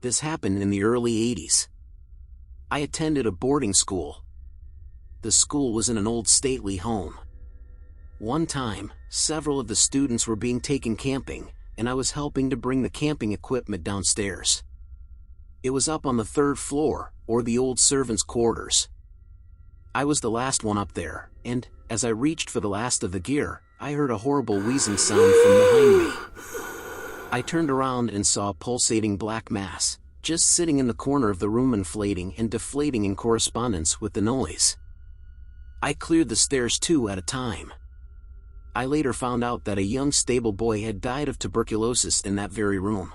This happened in the early 80s. I attended a boarding school. The school was in an old stately home. One time, several of the students were being taken camping, and I was helping to bring the camping equipment downstairs. It was up on the 3rd floor, or the old servants' quarters. I was the last one up there, and, as I reached for the last of the gear, I heard a horrible wheezing sound from behind me. I turned around and saw a pulsating black mass, just sitting in the corner of the room, inflating and deflating in correspondence with the noise. I cleared the stairs 2 at a time. I later found out that a young stable boy had died of tuberculosis in that very room.